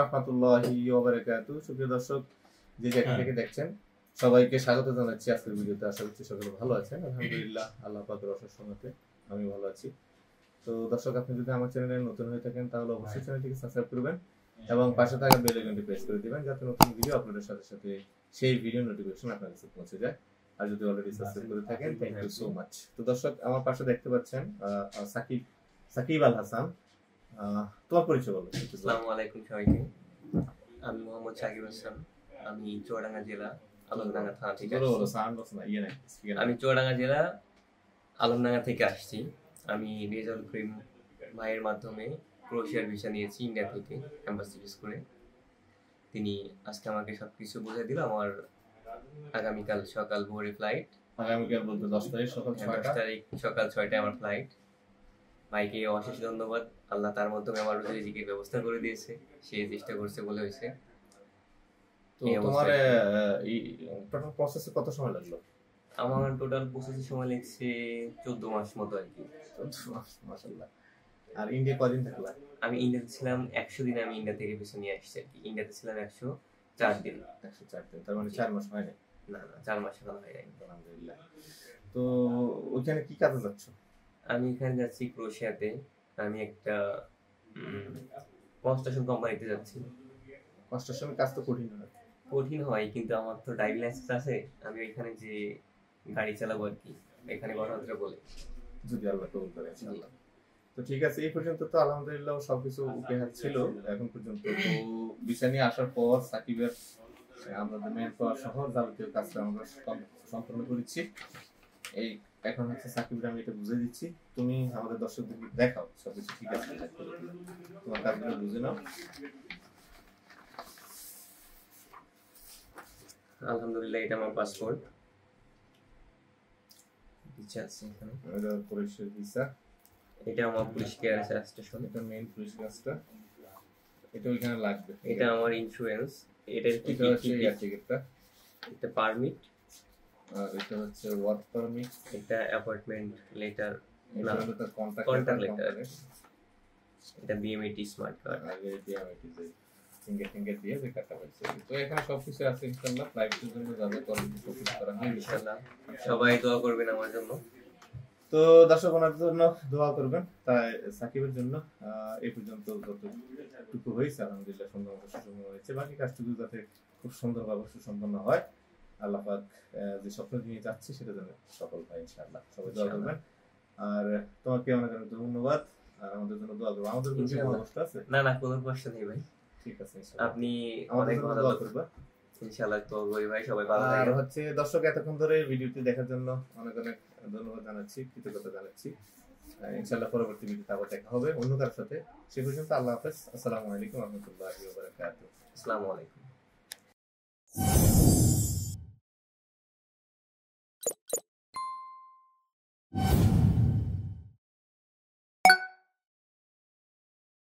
রাহমাতুল্লাহি ওয়া বারাকাতুহু। সুপ্রিয় দর্শক, যে যেখান থেকে দেখছেন সবাইকে স্বাগত জানাচ্ছি আজকের ভিডিওতে। আশা করছি সকলে ভালো আছেন। আলহামদুলিল্লাহ, আল্লাহ পাকের অশেষ রহমতে আমি ভালো আছি। তো দর্শক, আপনি যদি আমার চ্যানেলে নতুন হয়ে থাকেন তাহলে অবশ্যই চ্যানেলটিকে সাবস্ক্রাইব করবেন এবং পাশে থাকা বেল আইকনটি প্রেস করে দিবেন যাতে নতুন ভিডিও আপলোডের সাথে সাথে সেই ভিডিও নোটিফিকেশন আপনার কাছে পৌঁছে যায়। আর যদি অলরেডি সাবস্ক্রাইব করে থাকেন, থ্যাংক ইউ সো মাচ। তো দর্শক, আমার পাশে দেখতে পাচ্ছেন সাকিব আল হাসান। তোমার পরিচয় বলো। আসসালামু আলাইকুম সবাইকে। আমি মোহাম্মদ সাকিব হাসান। আমি চুয়াডাঙ্গা জেলা আলমডাঙ্গা থানা থেকে আলমডাঙ্গা থেকে আসছি। আমি রেজাউল করিম ভাইয়ের মাধ্যমে ক্রোয়েশিয়ার ভিসা নিয়েছি ইন্ডিয়া থেকে এম্বাসি ভিস করে। তিনি আজকে আমাকে সবকিছু বুঝিয়ে দিল। আমার আগামীকাল সকাল ভোরে ফ্লাইট। আগামীকাল বলতে 10 তারিখ সকাল 10 তারিখ সকাল 6টায় আমার ফ্লাইট। ভাইকে অশেষ ধন্যবাদ। আল্লাহ তার মাধ্যমে আমার রিজিকের ব্যবস্থা করে দিয়েছে। সে চেষ্টা করছে বলে হয়েছে। তো তোমার টোটাল প্রসেসে কত সময় লাগলো? আমার টোটাল প্রসেসে সময় লাগছে 14 মাস মতো আর কি। 14 মাস, মাশাআল্লাহ। আর ইন্ডিয়া কদিন থাকলা? আমি ইন্ডিয়াতে ছিলাম 100 দিন। আমি ইন্ডিয়া থেকে ভিসা নিয়ে আসছি আর কি। ইন্ডিয়াতে ছিলাম 104 দিন। 104 দিন, তার মানে 4 মাস হয়নি? না, 4 মাস এখন হয় নাই। আলহামদুলিল্লাহ। তো ওখানে কি কাজে যাচ্ছ? আমি এখানে যাচ্ছি ক্রোয়েশিয়াতে। আমি একটা কনস্ট্রাকশন কোম্পানিতে যাচ্ছি। কনস্ট্রাকশন কাজ তো কঠিন হয়, কিন্তু আমার তো ড্রাইভিং লাইসেন্স আছে। আমি এখানে যে গাড়ি চালাবো আর কি, এখানে কথাবার্তা বলে, যদি আল্লাহ কবুল করে ইনশাআল্লাহ। তো ঠিক আছে, এই পর্যন্ত তো আলহামদুলিল্লাহ সবকিছু ওকে ছিল এখন পর্যন্ত। তো ভিসা নিয়ে আসার পর সাকিবের আমাদের মেন পাওয়ার সহ যাবতীয় কাজটা আমরা সম্পন্ন করেছি। এই এখন হচ্ছে সাকিবকে আমি এটা বুঝিয়ে দিচ্ছি, তুমি আমাদের দর্শকদেরকে দেখাও সবকিছু ঠিক আছে, তোমার কাজগুলো বুঝে নাও। আলহামদুলিল্লাহ, এটা আমার পাসপোর্ট। ভিসা আছে এখানে। এটা পুলিশের ভিসা। এটা আমার পুলিশ কেয়ার স্টেশন। এটা মেইন পুলিশ কাজটা। এটা ওইখানে লাগবে। এটা আমার ইন্স্যুরেন্স। এটা টিকিটটা। এটা পারমিট। আর এটা হচ্ছে ওয়ার্ক পারমিট। এটা অ্যাপয়েন্টমেন্ট লেটার, এটা হলো কন্ট্যাক্ট লেটার। এটা বিএমইটি স্মার্ট কার্ড। আর এই বিএমইটি যে ফিঙ্গার দিয়ে যে কার্ডটা পাইছে। তো এখানে সবকিছু আছে ইনশাআল্লাহ। ফ্লাইটের জন্য যাবে করবে সবকিছু করা হবে ইনশাআল্লাহ। সবাই দোয়া করবেন আমার জন্য। তো দর্শক, ওনাদের জন্য দোয়া করবেন। তাই সাকিবের জন্য এই পর্যন্ত যতটুকু হয়েছে আলহামদুলিল্লাহ সুন্দর হয়েছে। বাকি কাজটুকু যাতে খুব সুন্দরভাবে সুসম্পন্ন হয়, আল্লাহ পাক যে স্বপ্ন নিয়ে যাচ্ছে সেটা যেন সফল হয় ইনশাআল্লাহ। সবাই দোয়া করবেন। আর তোমাকে অনেক অনেক ধন্যবাদ। আর আমাদের জন্য দোয়া করবেন। আমাদের কোনো কষ্ট আছে? না, কোনো কষ্ট নেই ভাই। ঠিক আছে, ইনশাআল্লাহ আপনি অনেক ভালো দোয়া করবেন ইনশাআল্লাহ। তো ভাই সবাই ভালো থাকবেন। আর হচ্ছে দর্শক, এতক্ষণ ধরে ভিডিওটি দেখার জন্য অনেক অনেক ধন্যবাদ জানাচ্ছি, কৃতজ্ঞতা জানাচ্ছি। ইনশাআল্লাহ পরবর্তী ভিডিওতে আবার দেখা হবে অন্য কারোর সাথে। সে পর্যন্ত আল্লাহ হাফেজ। আসসালামু আলাইকুম ওয়া রাহমাতুল্লাহি ওয়া বারাকাতুহু। আসসালামু আলাইকুম।